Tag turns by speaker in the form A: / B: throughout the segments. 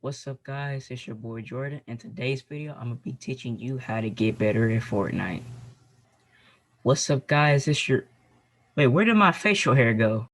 A: What's up guys, it's your boy Jordan. In today's video, I'm gonna be teaching you how to get better at Fortnite. What's up guys, it's your... Wait, where did my facial hair go?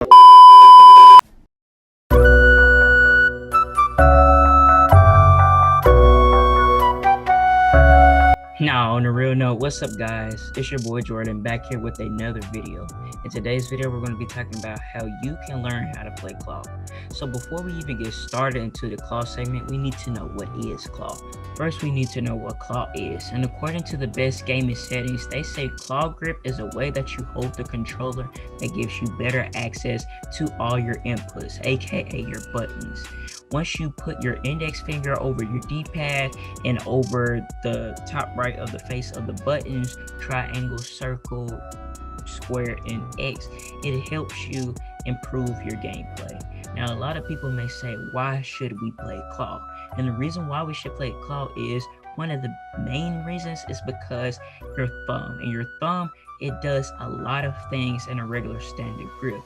A: Now, on a real note, what's up guys? It's your boy Jordan back here with another video. In today's video, we're going to be talking about how you can learn how to play Claw. So before we even get started into the Claw segment, we need to know what is Claw. First, we need to know what Claw is. And according to the best gaming settings, they say Claw Grip is a way that you hold the controller that gives you better access to all your inputs, aka your buttons. Once you put your index finger over your D-pad and over the top right of the face of the buttons, triangle, circle, square, and X, it helps you improve your gameplay. Now, a lot of people may say, why should we play Claw? And the reason why we should play Claw is one of the main reasons is because your thumb, it does a lot of things in a regular standard grip.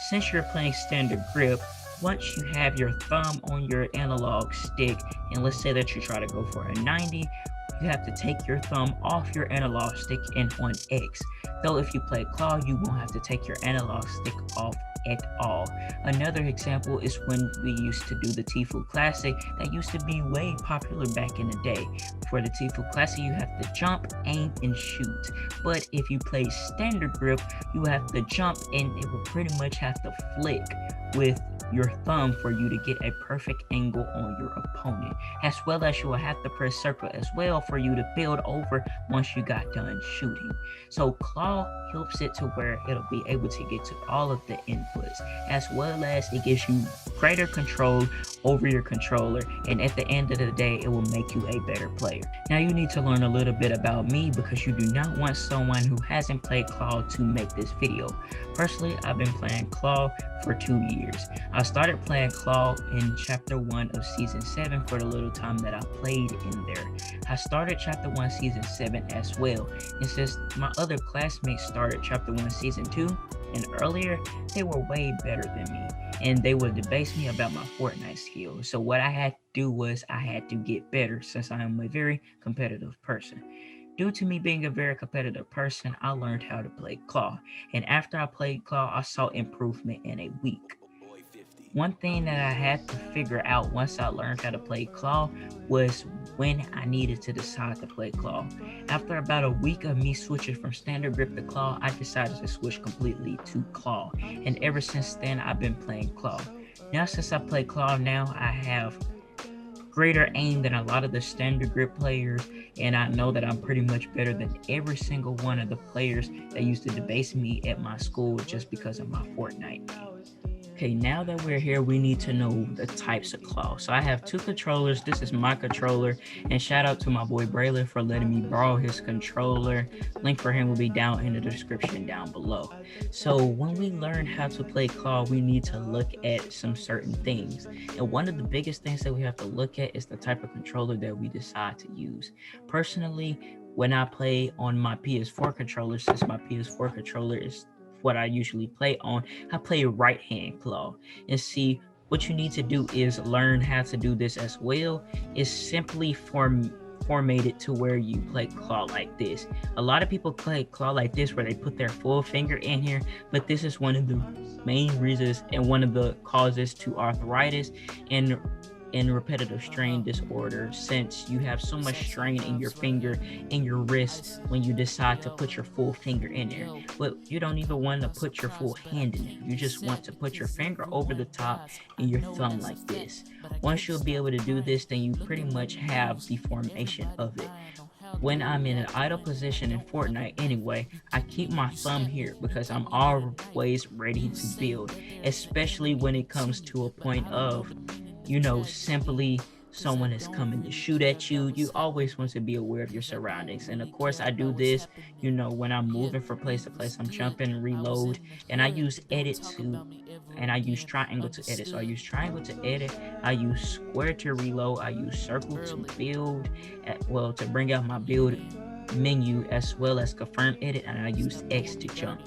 A: Since you're playing standard grip, once you have your thumb on your analog stick, and let's say that you try to go for a 90, you have to take your thumb off your analog stick and on X. Though if you play Claw, you won't have to take your analog stick off at all. Another example is when we used to do the Tfue Classic. That used to be way popular back in the day. For the Tfue Classic, you have to jump, aim, and shoot. But if you play standard grip, you have to jump and it will pretty much have to flick with your thumb for you to get a perfect angle on your opponent, as well as you will have to press circle as well for you to build over once you got done shooting. So Claw helps it to where it'll be able to get to all of the inputs, as well as it gives you greater control over your controller, and at the end of the day, it will make you a better player. Now you need to learn a little bit about me because you do not want someone who hasn't played Claw to make this video. Personally, I've been playing Claw for 2 years. I started playing Claw in chapter 1 of season 7 for the little time that I played in there. I started chapter 1 season 7 as well, and since my other classmates started chapter 1 season 2 and earlier, they were way better than me, and they would debate me about my Fortnite skills. So what I had to do was I had to get better, since I am a very competitive person. Due to me being a very competitive person, I learned how to play Claw, and after I played Claw, I saw improvement in a week. One thing that I had to figure out once I learned how to play Claw was when I needed to decide to play Claw. After about a week of me switching from standard grip to Claw, I decided to switch completely to Claw, and ever since then I've been playing Claw. Now since I play Claw now, I have greater aim than a lot of the standard grip players, and I know that I'm pretty much better than every single one of the players that used to debase me at my school just because of my Fortnite game. Okay, now that we're here, we need to know the types of Claw. So I have two controllers. This is my controller, and shout out to my boy Braylon for letting me borrow his controller. Link for him will be down in the description down below. So when we learn how to play Claw, we need to look at some certain things. And one of the biggest things that we have to look at is the type of controller that we decide to use. Personally, when I play on my PS4 controller, since my PS4 controller is what I usually play on, I play right hand Claw. And see, what you need to do is learn how to do this as well. It's simply formatted to where you play Claw like this. A lot of people play Claw like this where they put their full finger in here, but this is one of the main reasons and one of the causes to arthritis and repetitive strain disorder, since you have so much strain in your finger and your wrist when you decide to put your full finger in there. But you don't even want to put your full hand in it. You just want to put your finger over the top and your thumb like this. Once you'll be able to do this, then you pretty much have the formation of it. When I'm in an idle position in Fortnite anyway, I keep my thumb here because I'm always ready to build, especially when it comes to a point of, simply someone is coming to shoot at you. You always want to be aware of your surroundings. And of course, I do this, when I'm moving from place to place, I'm jumping, reload, and I use and I use triangle to edit. So I use triangle to edit, I use square to reload, I use circle to build, to bring out my build menu, as well as confirm edit, and I use X to jump.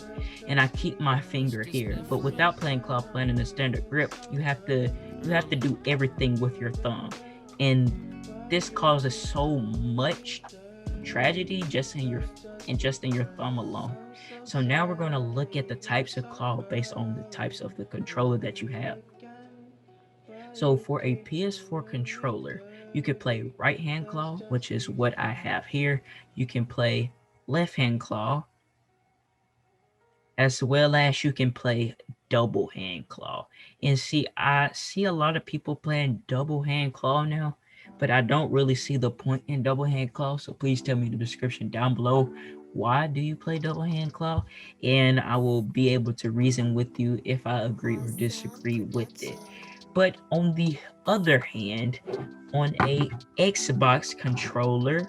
A: And I keep my finger here. But without playing Claw, playing in the standard grip, you have to You have to do everything with your thumb, and this causes so much tragedy just in your thumb alone. So now we're going to look at the types of claw based on the types of the controller that you have. So for a PS4 controller, you could play right hand claw, which is what I have here. You can play left hand claw, as well as you can play double hand claw. And see, I see a lot of people playing double hand claw now, but I don't really see the point in double hand claw. So please tell me in the description down below, why do you play double hand claw? And I will be able to reason with you if I agree or disagree with it. But on the other hand, on a Xbox controller,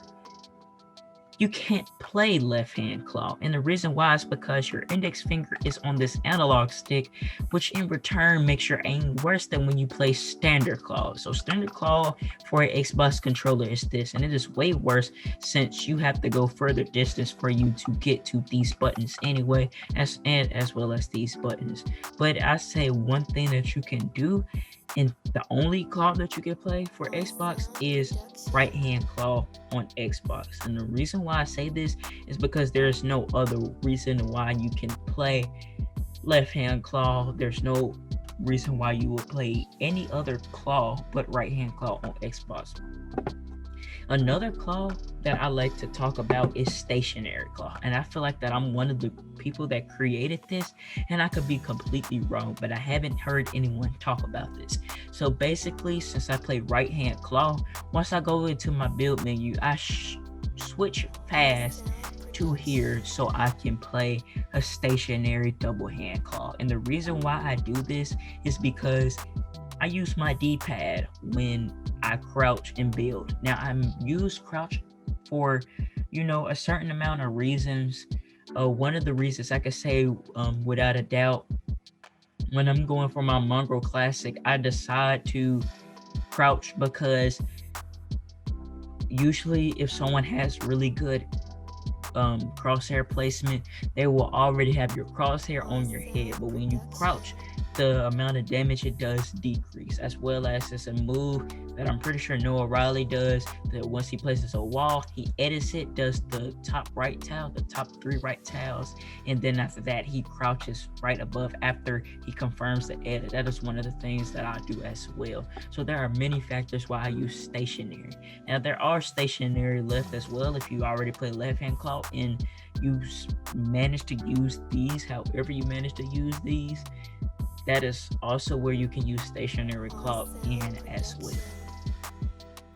A: you can't play left hand claw. And the reason why is because your index finger is on this analog stick, which in return makes your aim worse than when you play standard claw. So standard claw for an Xbox controller is this, and it is way worse since you have to go further distance for you to get to these buttons anyway, as well as these buttons. But I say one thing that you can do, and the only claw that you can play for Xbox is right hand claw on Xbox. And the reason why I say this is because there's no other reason why you can play left hand claw. There's no reason why you would play any other claw but right hand claw on Xbox. Another claw that I like to talk about is stationary claw, and I feel like that I'm one of the people that created this, and I could be completely wrong, but I haven't heard anyone talk about this. So basically, since I play right hand claw, once I go into my build menu, I switch fast to here so I can play a stationary double hand claw. And the reason why I do this is because I use my D-pad when I crouch and build. Now I use crouch for, a certain amount of reasons. One of the reasons I could say, without a doubt, when I'm going for my Mongrel Classic, I decide to crouch because usually if someone has really good crosshair placement, they will already have your crosshair on your head. But when you crouch, the amount of damage it does decrease, as well as it's a move that I'm pretty sure Noah Riley does, that once he places a wall, he edits it, does the top right tile, the top 3 right tiles, and then after that he crouches right above after he confirms the edit. That is one of the things that I do as well. So there are many factors why I use stationary. Now there are stationary left as well. If you already play left hand claw and you manage to use these, however you manage to use these, that is also where you can use stationary claw in as well.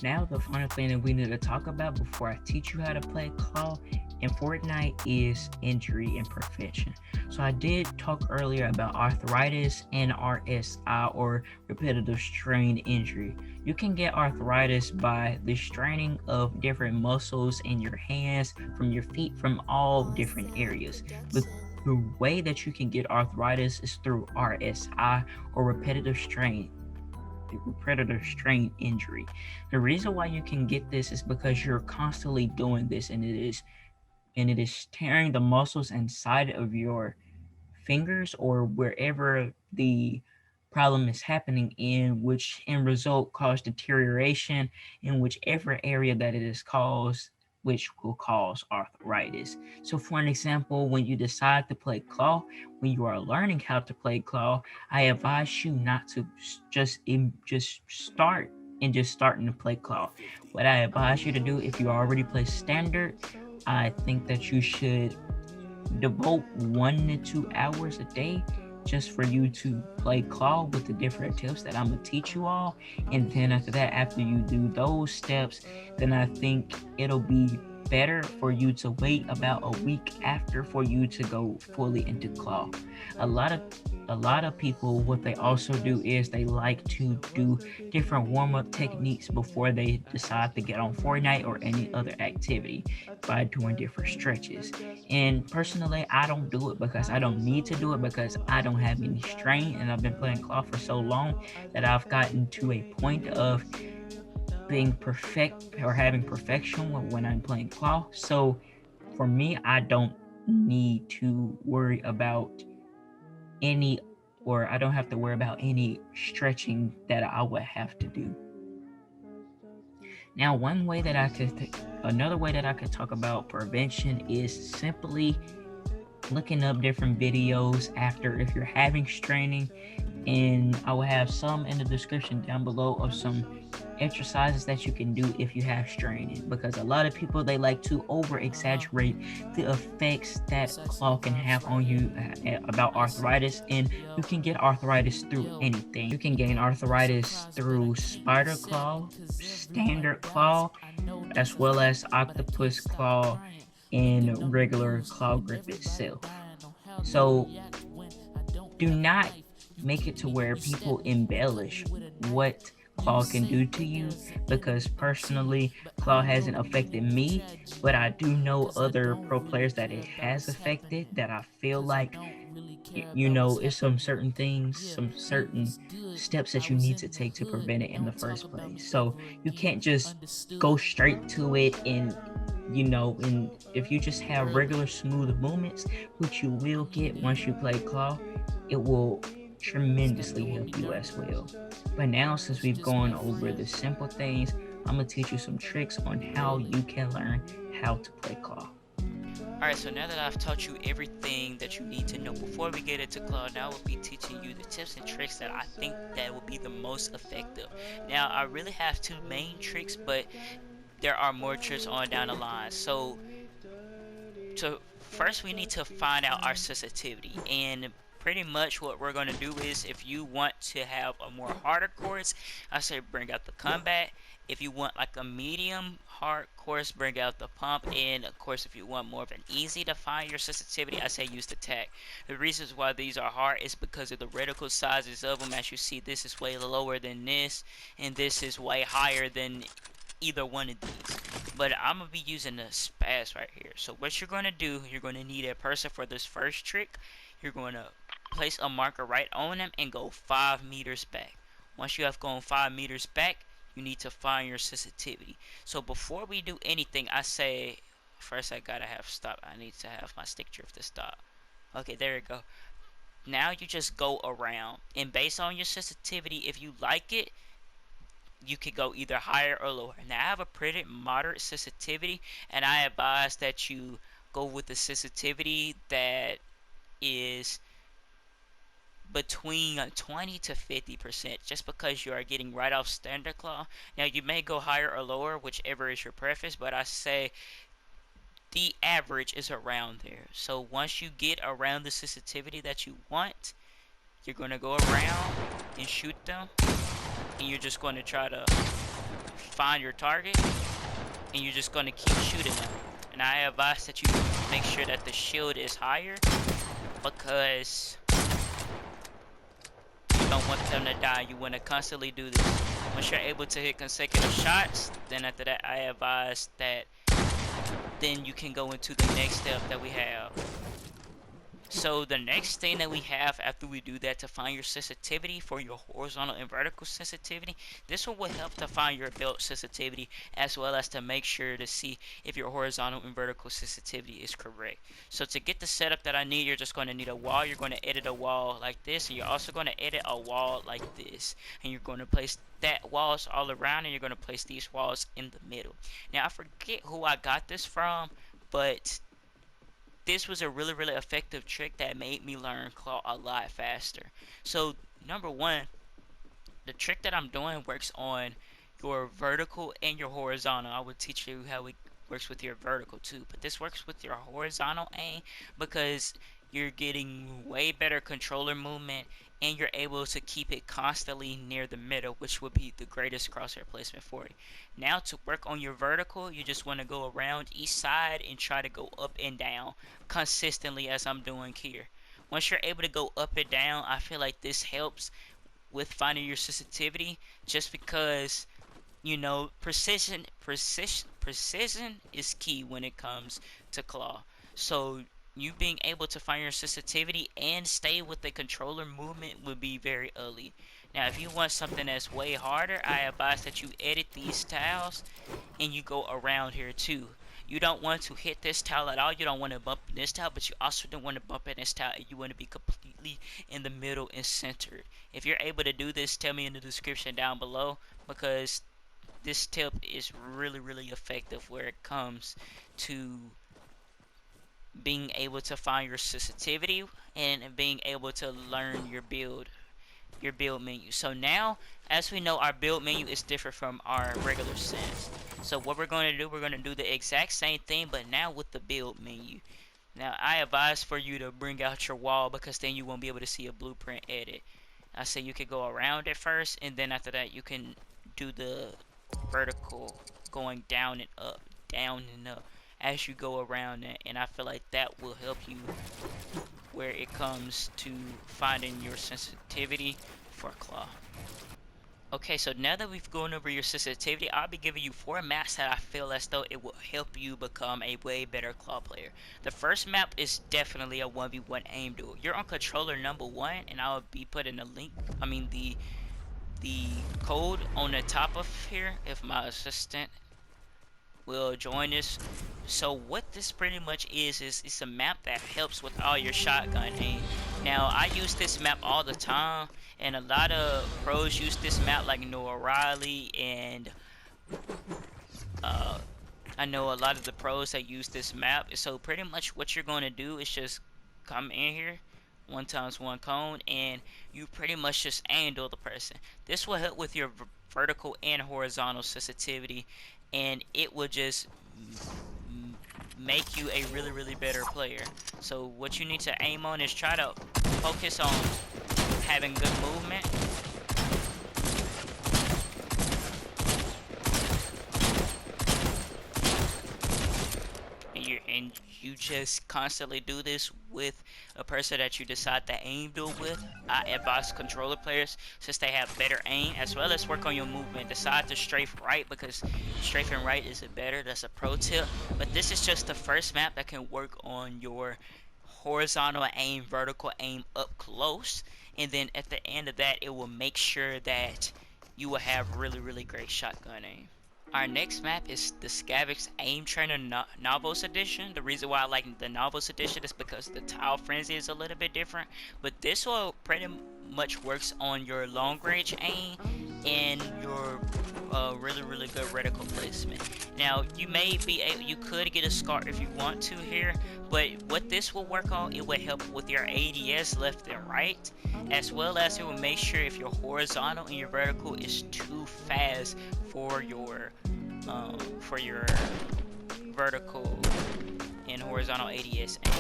A: Now the final thing that we need to talk about before I teach you how to play claw in Fortnite is injury and prevention. So I did talk earlier about arthritis and RSI, or repetitive strain injury. You can get arthritis by the straining of different muscles in your hands, from your feet, from all different areas. But the way that you can get arthritis is through RSI, or repetitive strain injury. The reason why you can get this is because you're constantly doing this, and it is tearing the muscles inside of your fingers or wherever the problem is happening in, which in result cause deterioration in whichever area that it is caused, which will cause arthritis. So for an example, when you decide to play claw, when you are learning how to play claw, I advise you not to just starting to play claw. What I advise you to do, if you already play standard, I think that you should devote 1 to 2 hours a day just for you to play claw with the different tips that I'm gonna teach you all. And then after that, after you do those steps, then I think it'll be better for you to wait about a week after for you to go fully into claw. A lot of people, what they also do is they like to do different warm-up techniques before they decide to get on Fortnite or any other activity by doing different stretches. And personally, I don't do it because I don't need to do it, because I don't have any strain, and I've been playing claw for so long that I've gotten to a point of being perfect or having perfection when I'm playing claw. So for me, I don't need to worry about any or I don't have to worry about any stretching that I would have to do. Now, another way that I could talk about prevention is simply looking up different videos after if you're having straining, and I will have some in the description down below of some exercises that you can do if you have straining, because a lot of people, they like to over exaggerate the effects that claw can have on you about arthritis. And you can get arthritis through anything. You can gain arthritis through spider claw, standard claw, as well as octopus claw and regular claw grip itself. So do not make it to where people embellish what claw can do to you, because personally claw hasn't affected me, but I do know other pro players that it has affected, that I feel like, it's some certain things, some certain steps that you need to take to prevent it in the first place. So you can't just go straight to it, and if you just have regular smooth movements, which you will get once you play claw, it will tremendously help you as well. But now, since we've gone over the simple things, I'm gonna teach you some tricks on how you can learn how to play claw.
B: Alright, so now that I've taught you everything that you need to know before we get into claw, now I will be teaching you the tips and tricks that I think that will be the most effective. Now, I really have two main tricks, but there are more tricks on down the line. So, first we need to find out our sensitivity, and pretty much what we're going to do is, if you want to have a more harder course, I say bring out the combat. If you want like a medium hard course, bring out the pump. And of course, if you want more of an easy to find your sensitivity, I say use the tack. The reasons why these are hard is because of the reticle sizes of them. As you see, this is way lower than this, and this is way higher than either one of these. But I'm gonna be using the spaz right here. So what you're gonna do, you're gonna need a person for this first trick. You're gonna place a marker right on them and go 5 meters back. Once you have gone 5 meters back, you need to find your sensitivity. So before we do anything, I say first I gotta have stop. I need to have my stick drift to stop. Okay, there we go. Now you just go around, and based on your sensitivity, if you like it, you could go either higher or lower. Now I have a pretty moderate sensitivity, and I advise that you go with the sensitivity that is between 20 to 50%, just because you are getting right off standard claw. Now you may go higher or lower, whichever is your preference, but I say the average is around there. So once you get around the sensitivity that you want, you're going to go around and shoot them, and you're just going to try to find your target, and you're just going to keep shooting them. And I advise that you make sure that the shield is higher, because you don't want them to die. You want to constantly do this. Once you're able to hit consecutive shots, then after that I advise that then you can go into the next step that we have. So the next thing that we have after we do that to find your sensitivity for your horizontal and vertical sensitivity, this one will help to find your belt sensitivity, as well as to make sure to see if your horizontal and vertical sensitivity is correct. So to get the setup that I need, you're just going to need a wall. You're going to edit a wall like this, and you're also going to edit a wall like this, and you're going to place that walls all around, and you're going to place these walls in the middle. Now I forget who I got this from, but this was a really effective trick that made me learn claw a lot faster. So number one, the trick that I'm doing works on your vertical and your horizontal. I will teach you how it works with your vertical too, but this works with your horizontal aim, because you're getting way better controller movement, and you're able to keep it constantly near the middle, which would be the greatest crosshair placement for it. Now to work on your vertical, you just want to go around each side and try to go up and down consistently, as I'm doing here. Once you're able to go up and down, I feel like this helps with finding your sensitivity, just because precision is key when it comes to claw. So you being able to find your sensitivity and stay with the controller movement would be very early. Now if you want something that's way harder, I advise that you edit these tiles and you go around here too. You don't want to hit this tile at all. You don't want to bump in this tile, but you also don't want to bump in this tile. You want to be completely in the middle and centered. If you're able to do this, tell me in the description down below, because this tip is really effective where it comes to being able to find your sensitivity and being able to learn your build menu. So now, as we know, our build menu is different from our regular sense. So what we're going to do, we're going to do the exact same thing, but now with the build menu. Now, I advise for you to bring out your wall, because then you won't be able to see a blueprint edit. I say you could go around it first, and then after that you can do the vertical going down and up as you go around it, and I feel like that will help you where it comes to finding your sensitivity for claw. Okay, so now that we've gone over your sensitivity, I'll be giving you 4 maps that I feel as though it will help you become a way better claw player. The first map is definitely a 1v1 aim duel. You're on controller number 1, and I'll be putting the code on the top of here if my assistant will join us. So what this pretty much is it's a map that helps with all your shotgun aim. Now, I use this map all the time, and a lot of pros use this map, like Noah Riley, and I know a lot of the pros that use this map. So pretty much what you're going to do is just come in here, 1x1 cone, and you pretty much just aim duel the person. This will help with your vertical and horizontal sensitivity, and it will just make you a really better player. So what you need to aim on is try to focus on having good movement. And you just constantly do this with a person that you decide to aim duel with. I advise controller players, since they have better aim, as well as work on your movement. Decide to strafe right, because strafing right is better. That's a pro tip. But this is just the first map that can work on your horizontal aim, vertical aim up close, and then at the end of that, it will make sure that you will have really great shotgun aim. Our next map is the Scavenge Aim Trainer Novice Edition. The reason why I like the Novice Edition is because the tile frenzy is a little bit different, but this will pretty much works on your long range aim and your really good reticle placement. Now, you could get a scar if you want to here, but what this will work on, it will help with your ADS left and right, as well as it will make sure if your horizontal and your vertical is too fast for your vertical and horizontal ADS aim.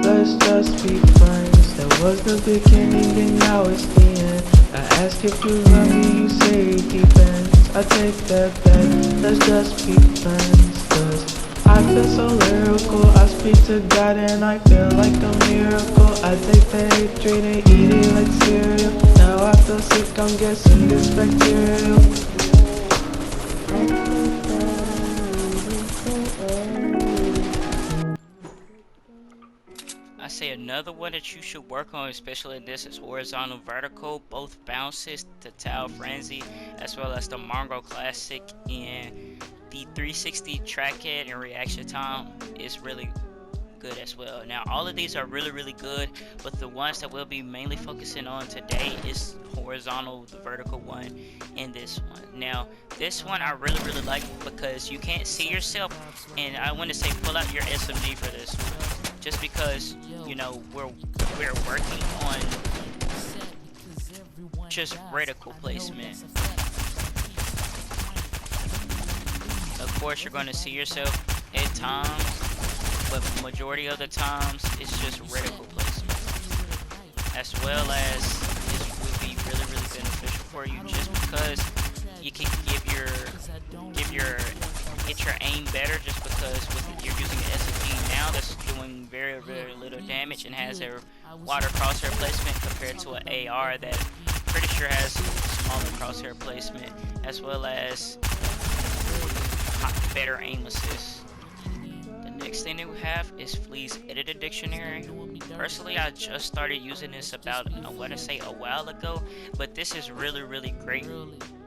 C: Let's just be friends. That was the beginning and now it's the end. I ask if you love me, you say it depends. I take that bet, let's just be friends. Cause I feel so lyrical, I speak to God and I feel like a miracle. I take the hatred and eat it like cereal. Now I feel sick, I'm guessing it's bacterial.
B: I say another one that you should work on, especially in this, is horizontal vertical. Both bounces, the tile frenzy, as well as the Mongo classic, and the 360 trackhead and reaction time is really good as well. Now, all of these are really good, but the ones that we'll be mainly focusing on today is horizontal, the vertical one, and this one. Now, this one I really like because you can't see yourself, and I want to say pull out your SMG for this one, just because, you know, we're working on just reticle placement. Of course, you're going to see yourself at times, but majority of the times it's just reticle placement, as well as this will be really beneficial for you, just because you can get your aim better, just because you're using an SMG now that's doing very little damage and has a wider crosshair placement compared to an AR that pretty sure has smaller crosshair placement, as well as better aim assist. The next thing that we have is Flea's Editor Dictionary. Personally, I just started using this about, I want to say, a while ago, but this is really great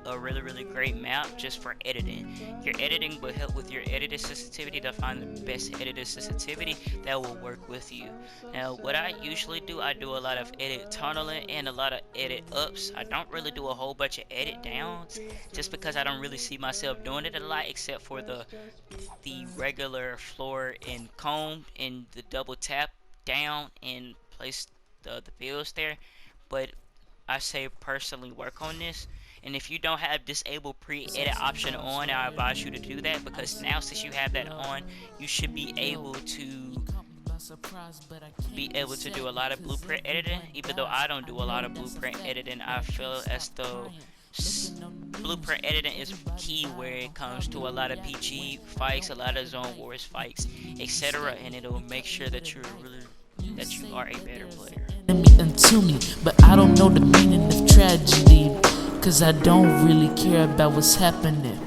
B: a really great map just for editing. Your editing will help with your editor sensitivity to find the best editor sensitivity that will work with you. Now, what I usually do, I do a lot of edit tunneling and a lot of edit ups. I don't really do a whole bunch of edit downs just because I don't really see myself doing it a lot, except for the regular floor and comb and the double tap down and place the fields there. But I say personally work on this, and if you don't have disable pre-edit option on, I advise you to do that, because now since you have that on, you should be able to do a lot of blueprint editing. Even though I don't do a lot of blueprint editing, I feel as though blueprint editing is key where it comes to a lot of PG fights, a lot of zone wars fights, etc., and it'll make sure that you are a better player.
D: Into me, but I don't know the meaning of tragedy, cause I don't really care about what's happening,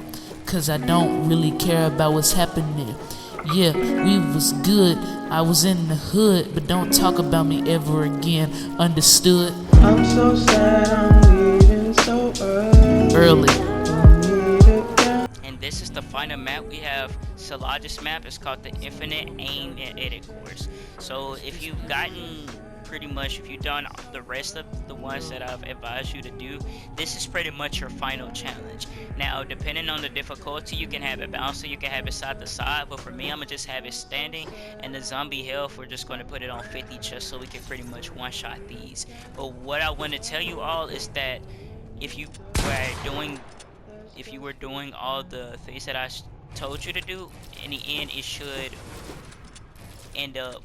D: Yeah, we was good, I was in the hood, but don't talk about me ever again, understood?
C: I'm so sad I'm leaving so early.
B: And this is the final map. We have Salaj's map. It's called the Infinite Aim and Edit course. So if you've gotten if you've done the rest of the ones that I've advised you to do, this is pretty much your final challenge. Now, depending on the difficulty, you can have it bouncing, you can have it side to side, but for me, I'm gonna just have it standing, and the zombie health, we're just gonna put it on 50 just so we can pretty much one-shot these. But what I want to tell you all is that if you were doing all the things that I told you to do, in the end, it should end up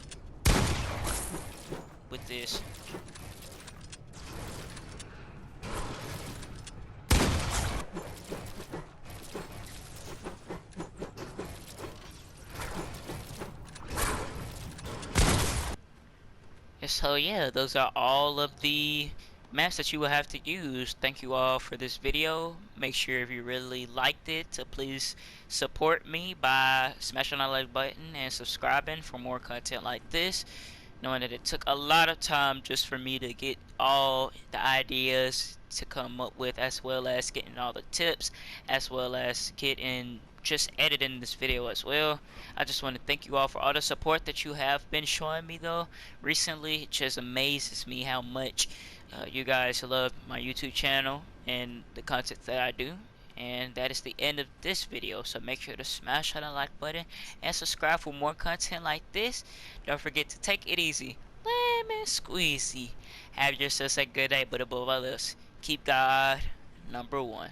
B: with this. So yeah, those are all of the maps that you will have to use. Thank you all for this video. Make sure if you really liked it to please support me by smashing that like button and subscribing for more content like this, knowing that it took a lot of time just for me to get all the ideas to come up with, as well as getting all the tips, as well as getting just editing this video as well. I just want to thank you all for all the support that you have been showing me though recently. It just amazes me how much you guys love my YouTube channel and the content that I do. And that is the end of this video, so make sure to smash that like button and subscribe for more content like this. Don't forget to take it easy, lemon squeezy. Have yourselves a good day, but above all else, keep God number one.